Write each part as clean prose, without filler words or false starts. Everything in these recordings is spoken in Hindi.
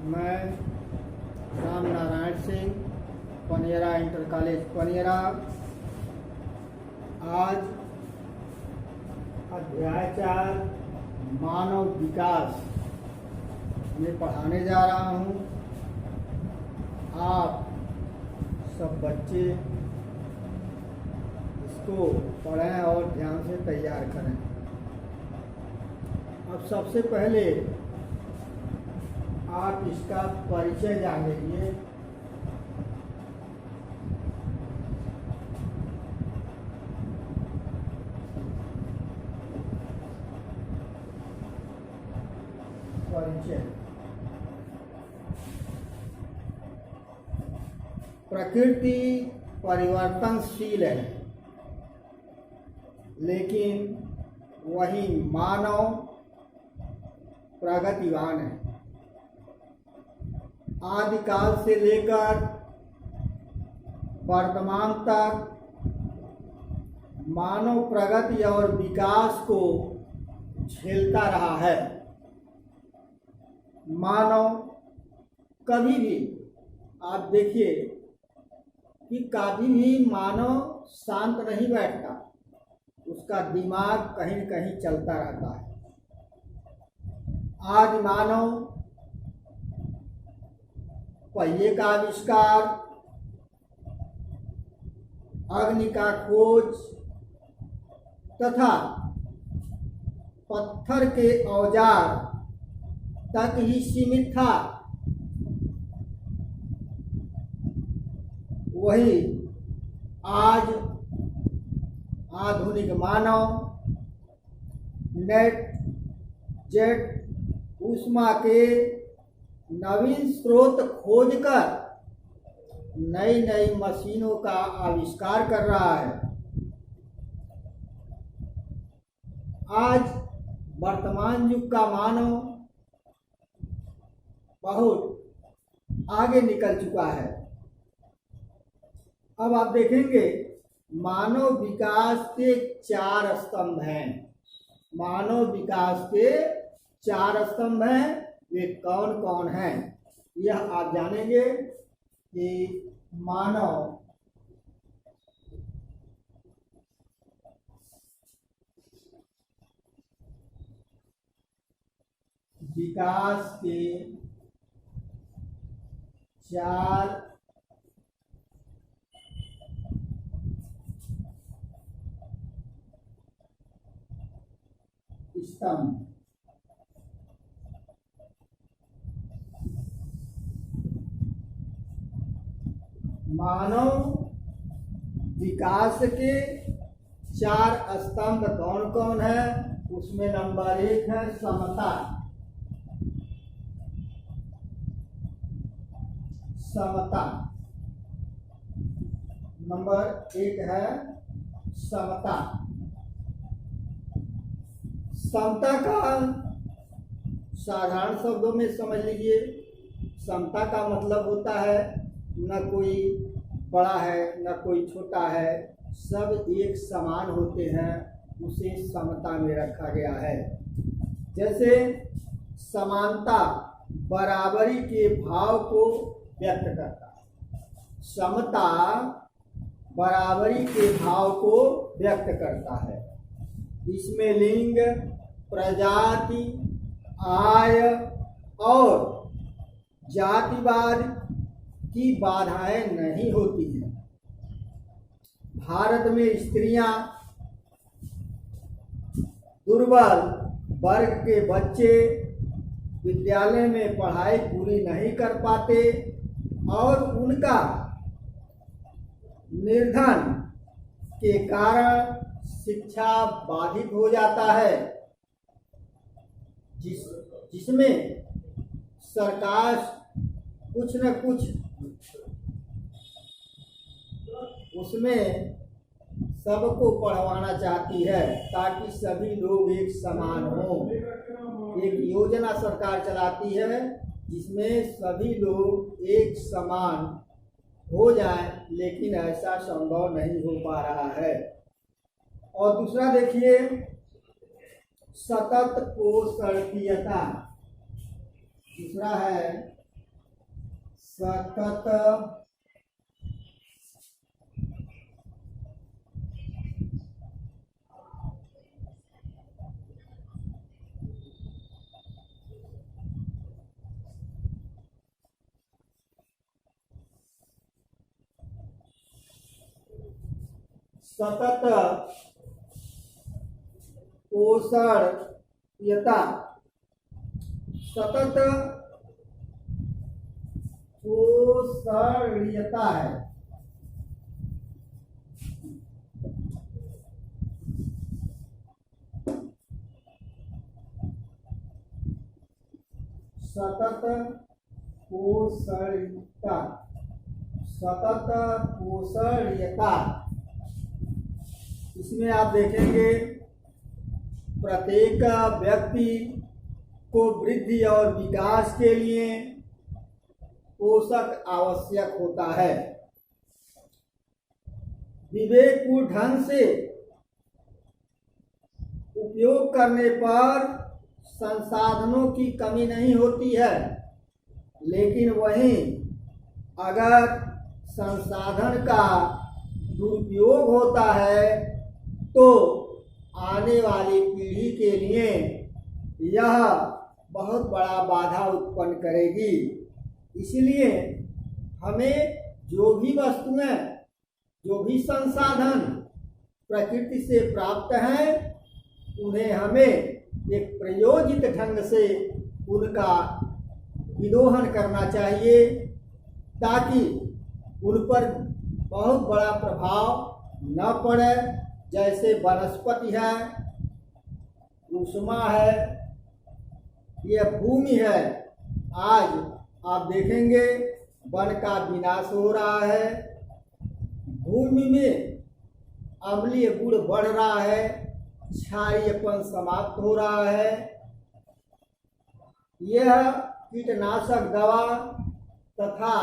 मैं राम नारायण सिंह, पनियरा इंटर कॉलेज पनियरा। आज अध्याय 4 मानव विकास में पढ़ाने जा रहा हूँ। आप सब बच्चे इसको पढ़ें और ध्यान से तैयार करें। अब सबसे पहले आप इसका परिचय जान लीजिए। परिचय। प्रकृति परिवर्तनशील है, लेकिन वही मानव प्रगतिवान है। आदिकाल से लेकर वर्तमान तक मानव प्रगति और विकास को झेलता रहा है। मानव कभी भी, आप देखिए कि कभी भी मानव शांत नहीं बैठता, उसका दिमाग कहीं न कहीं चलता रहता है। आज मानव पहिए का आविष्कार, अग्नि का खोज तथा पत्थर के औजार तक ही सीमित था। वही आज आधुनिक मानव नेट, जेट, ऊष्मा के नवीन स्रोत खोजकर नई नई मशीनों का आविष्कार कर रहा है। आज वर्तमान युग का मानव बहुत आगे निकल चुका है। अब आप देखेंगे मानव विकास के 4 स्तंभ हैं। मानव विकास के 4 स्तंभ हैं। वे कौन कौन हैं, यह आप जानेंगे कि मानव विकास के 4 स्तंभ। मानव विकास के 4 स्तंभ कौन कौन है, उसमें नंबर 1 है समता। समता नंबर 1 है समता। समता का साधारण शब्दों में समझ लीजिए। समता का मतलब होता है न कोई बड़ा है न कोई छोटा है, सब एक समान होते हैं, उसे समता में रखा गया है। जैसे समानता बराबरी के भाव को व्यक्त करता है, समता बराबरी के भाव को व्यक्त करता है। इसमें लिंग, प्रजाति, आय और जातिवाद की बाधाएं नहीं होती हैं। भारत में स्त्रियां, दुर्बल वर्ग के बच्चे विद्यालय में पढ़ाई पूरी नहीं कर पाते और उनका निर्धन के कारण शिक्षा बाधित हो जाता है, जिसमें सरकार कुछ न कुछ उसमें सबको पढ़वाना चाहती है ताकि सभी लोग एक समान हों। एक योजना सरकार चलाती है जिसमें सभी लोग एक समान हो जाए, लेकिन ऐसा संभव नहीं हो पा रहा है। और दूसरा देखिए, सतत पोषणीयता। दूसरा है सतत सतत पोषणीयता, सतत पोषणीयता है। सतत पोषणीयता, सतत पोषणीयता, इसमें आप देखेंगे प्रत्येक व्यक्ति को वृद्धि और विकास के लिए पोषक आवश्यक होता है। विवेकपूर्ण ढंग से उपयोग करने पर संसाधनों की कमी नहीं होती है, लेकिन वहीं अगर संसाधन का दुरुपयोग होता है तो आने वाली पीढ़ी के लिए यह बहुत बड़ा बाधा उत्पन्न करेगी। इसलिए हमें जो भी वस्तुएं, जो भी संसाधन प्रकृति से प्राप्त हैं, उन्हें हमें एक प्रयोजित ढंग से उनका विदोहन करना चाहिए, ताकि उन पर बहुत बड़ा प्रभाव न पड़े। जैसे वनस्पति है, ऊष्मा है, यह भूमि है। आज आप देखेंगे वन का विनाश हो रहा है, भूमि में अम्लीय गुण बढ़ रहा है, क्षारीयपन समाप्त हो रहा है। यह कीटनाशक दवा तथा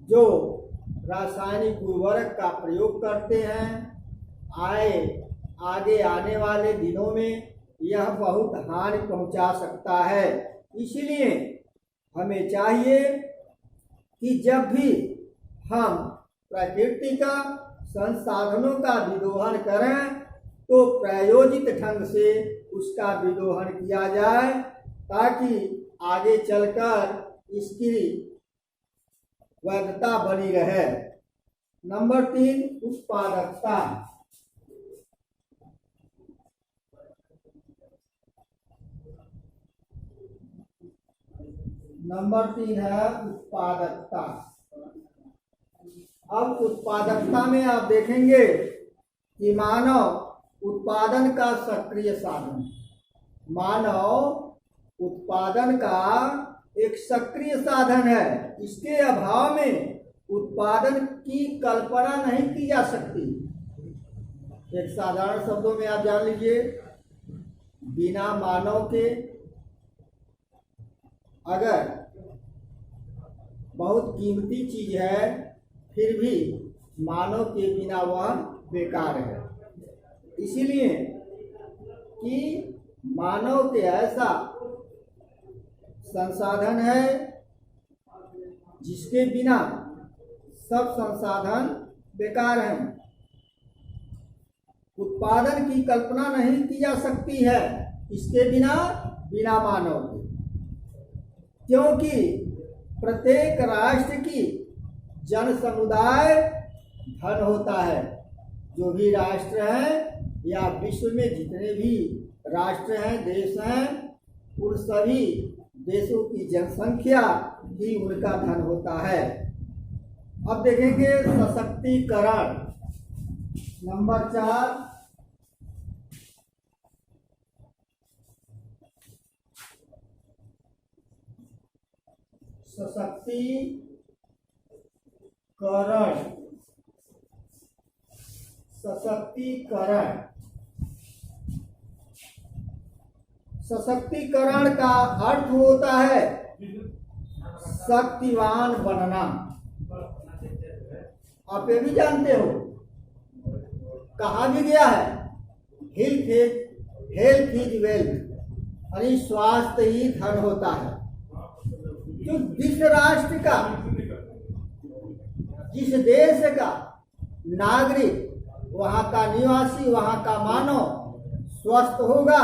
जो रासायनिक उर्वरक का प्रयोग करते हैं, आगे आने वाले दिनों में यह बहुत हानि पहुंचा सकता है। इसलिए हमें चाहिए कि जब भी हम प्रकृति का संसाधनों का विदोहन करें तो प्रायोजित ढंग से उसका विदोहन किया जाए, ताकि आगे चलकर इसकी वैधता बनी रहे। नंबर 3, उत्पादकता। नंबर 3 है उत्पादकता। अब उत्पादकता में आप देखेंगे कि मानव उत्पादन का सक्रिय साधन, मानव उत्पादन का एक सक्रिय साधन है। इसके अभाव में उत्पादन की कल्पना नहीं की जा सकती। एक साधारण शब्दों में आप जान लीजिए, बिना मानव के अगर बहुत कीमती चीज है, फिर भी मानव के बिना वह बेकार है। इसीलिए कि मानव के ऐसा संसाधन है जिसके बिना सब संसाधन बेकार हैं। उत्पादन की कल्पना नहीं की जा सकती है इसके बिना मानव के, क्योंकि प्रत्येक राष्ट्र की जन समुदाय धन होता है। जो भी राष्ट्र हैं या विश्व में जितने भी राष्ट्र हैं, देश हैं, उन सभी देशों की जनसंख्या ही उनका धन होता है। अब देखेंगे सशक्तिकरण। नंबर 4, सशक्तिकरण। सशक्तिकरण, सशक्तिकरण का अर्थ होता है शक्तिवान बनना। आप ये भी जानते हो, कहा भी गया है हेल्थ इज वेल्थ, यानी स्वास्थ्य ही धन होता है। जो जिस राष्ट्र का, जिस देश का नागरिक, वहां का निवासी, वहां का मानव स्वस्थ होगा,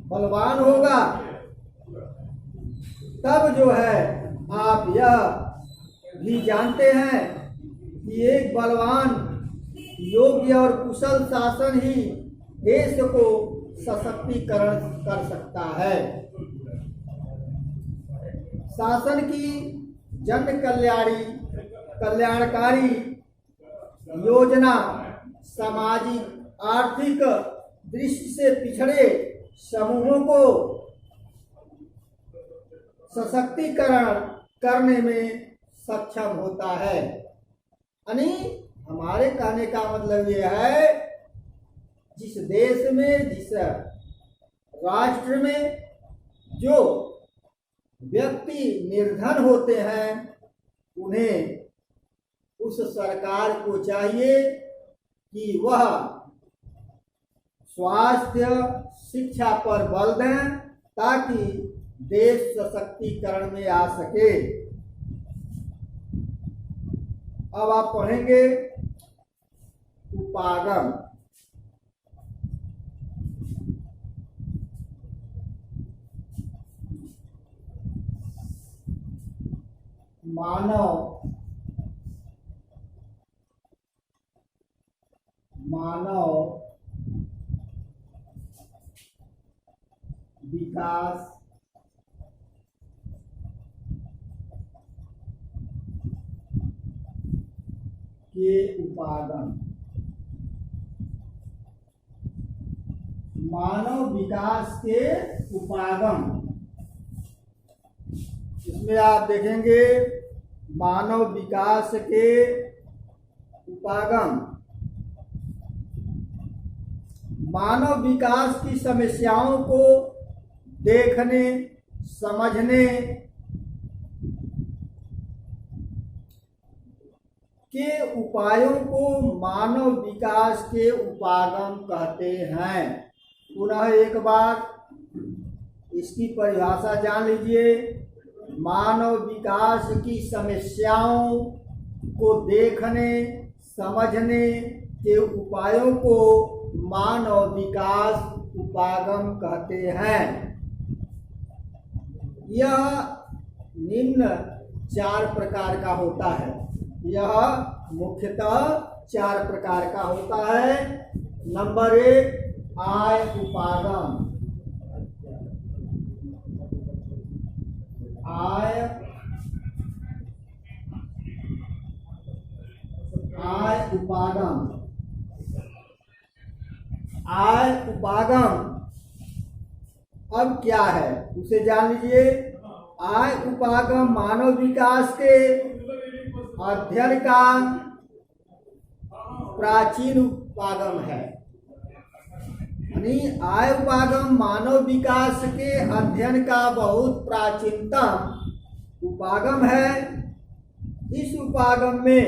बलवान होगा, तब जो है आप यह भी जानते हैं कि एक बलवान, योग्य और कुशल शासन ही देश को सशक्तिकरण कर सकता है। शासन की जन कल्याणकारी योजना सामाजिक आर्थिक दृष्टि से पिछड़े समूहों को सशक्तिकरण करने में सक्षम होता है। यानी हमारे कहने का मतलब यह है, जिस देश में, जिस राष्ट्र में जो व्यक्ति निर्धन होते हैं, उन्हें उस सरकार को चाहिए कि वह स्वास्थ्य शिक्षा पर बल दें ताकि देश सशक्तिकरण में आ सके। अब आप पढ़ेंगे उपागम। मानव विकास के उपागम। मानव विकास के उपागम, इसमें आप देखेंगे मानव विकास के उपागम। मानव विकास की समस्याओं को देखने, समझने के उपायों को मानव विकास के उपागम कहते हैं। पुनः एक बार इसकी परिभाषा जान लीजिए। मानव विकास की समस्याओं को देखने, समझने के उपायों को मानव विकास उपागम कहते हैं। यह निम्न 4 प्रकार का होता है। यह मुख्यतः 4 प्रकार का होता है। नंबर 1, आय उपागम। आय उपागम। आय उपागम अब क्या है उसे जान लीजिए। आय उपागम मानव विकास के अध्ययन का प्राचीन उपागम है। यानी आय उपागम मानव विकास के अध्ययन का बहुत प्राचीनतम उपागम है। इस उपागम में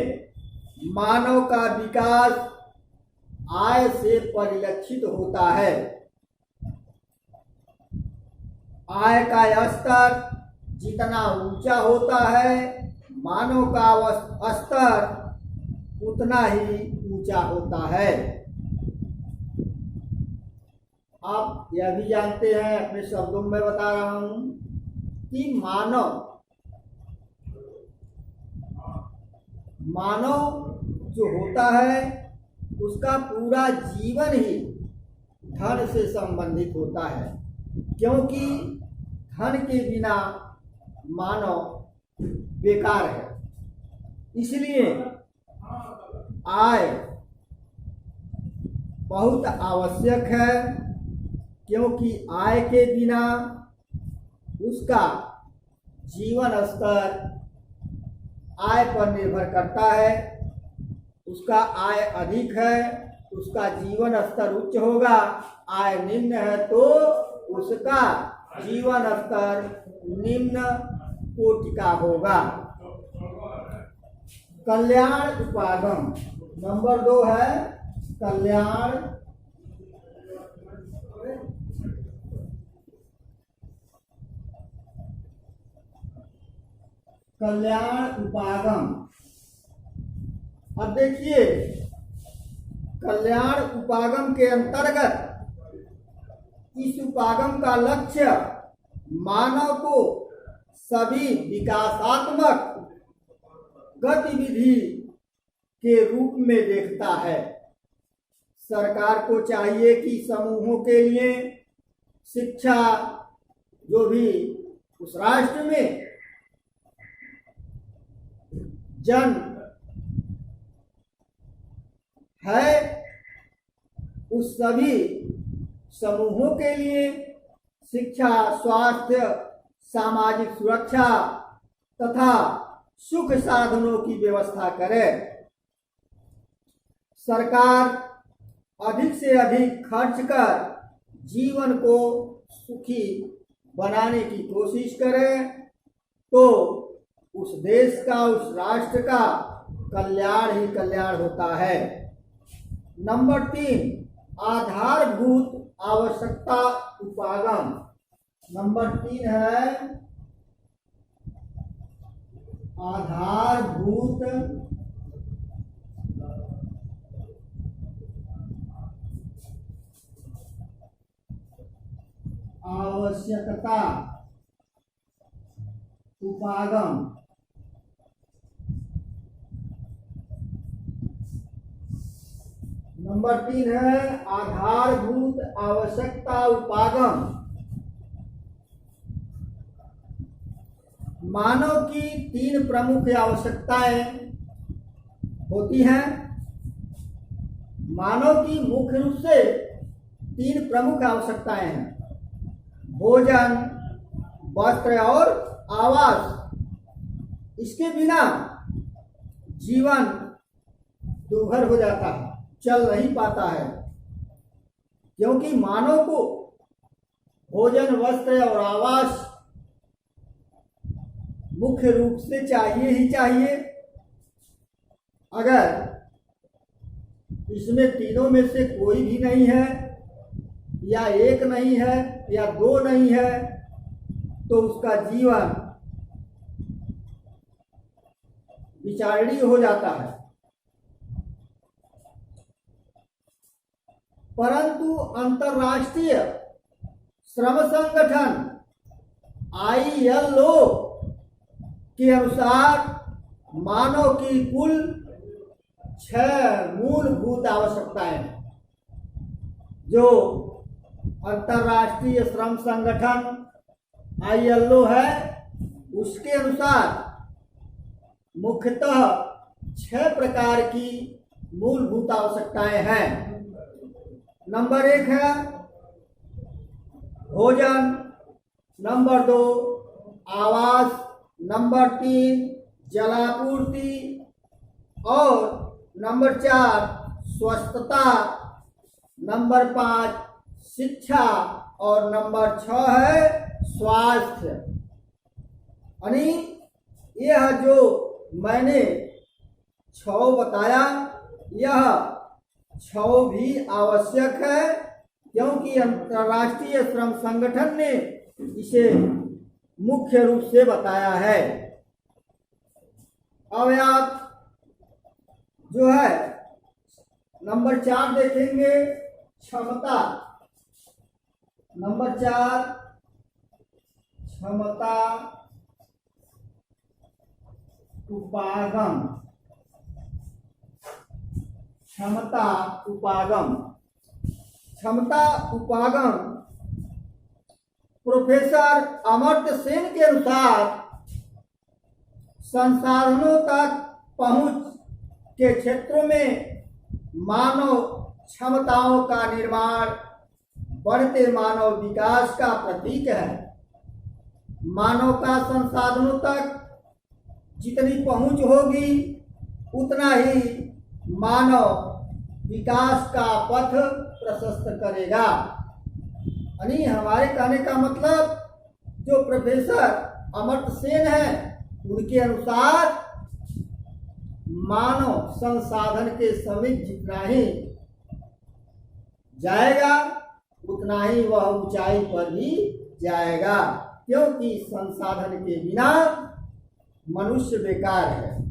मानव का विकास आय से परिलक्षित होता है। आय का स्तर जितना ऊंचा होता है, मानव का स्तर उतना ही ऊंचा होता है। आप यह भी जानते हैं, अपने शब्दों में बता रहा हूं कि मानव जो होता है उसका पूरा जीवन ही धन से संबंधित होता है, क्योंकि धन के बिना मानव बेकार है। इसलिए आय बहुत आवश्यक है, क्योंकि आय के बिना उसका जीवन स्तर आय पर निर्भर करता है। उसका आय अधिक है, उसका जीवन स्तर उच्च होगा। आय निम्न है तो उसका जीवन स्तर निम्न कोटि का होगा। कल्याण उपागम नंबर 2 है कल्याण कल्याण उपागम। अब देखिए, कल्याण उपागम के अंतर्गत इस उपागम का लक्ष्य मानव को सभी विकासात्मक गतिविधि के रूप में देखता है। सरकार को चाहिए कि समूहों के लिए शिक्षा, जो भी उस राष्ट्र में जन है, उस सभी समूहों के लिए शिक्षा, स्वास्थ्य, सामाजिक सुरक्षा तथा सुख साधनों की व्यवस्था करे। सरकार अधिक से अधिक खर्च कर जीवन को सुखी बनाने की कोशिश करे तो उस देश का, उस राष्ट्र का कल्याण ही कल्याण होता है। नंबर 3, आधारभूत आवश्यकता उपागम। नंबर 3 है आधारभूत आवश्यकता उपागम। नंबर 3 है आधारभूत आवश्यकता उपागम। मानव की 3 प्रमुख आवश्यकताएं होती हैं। मानव की मुख्य रूप से 3 प्रमुख आवश्यकताएं हैं: भोजन, वस्त्र और आवास। इसके बिना जीवन दुर्भर हो जाता है, चल नहीं पाता है, क्योंकि मानव को भोजन, वस्त्र और आवास मुख्य रूप से चाहिए ही चाहिए। अगर इसमें तीनों में से कोई भी नहीं है, या एक नहीं है, या 2 नहीं है, तो उसका जीवन विचारणीय हो जाता है। परंतु अंतर्राष्ट्रीय श्रम संगठन ILO के अनुसार मानव की कुल 6 मूलभूत आवश्यकताएं हैं, जो अंतर्राष्ट्रीय श्रम संगठन ILO है, उसके अनुसार मुख्यतः 6 प्रकार की मूलभूत आवश्यकताएं हैं। नंबर 1 है भोजन, नंबर 2 आवास, नंबर 3 जलापूर्ति और नंबर 4 स्वस्थता, नंबर 5 शिक्षा और नंबर 6 है स्वास्थ्य। यानी यह जो मैंने 6 बताया, यह 6 भी आवश्यक है, क्योंकि अंतर्राष्ट्रीय श्रम संगठन ने इसे मुख्य रूप से बताया है। अब आप जो है नंबर 4 देखेंगे, क्षमता। नंबर 4 क्षमता उपागम। क्षमता उपागम। क्षमता उपागम प्रोफेसर अमर्त्य सेन के अनुसार संसाधनों तक पहुंच के क्षेत्रों में मानव क्षमताओं का निर्माण बढ़ते मानव विकास का प्रतीक है। मानव का संसाधनों तक जितनी पहुंच होगी, उतना ही मानव विकास का पथ प्रशस्त करेगा। यानी हमारे कहने का मतलब, जो प्रोफेसर अमर्त्य सेन है, उनके अनुसार मानव संसाधन के समीप जितना ही जाएगा, उतना ही वह ऊंचाई पर भी जाएगा, क्योंकि संसाधन के बिना मनुष्य बेकार है।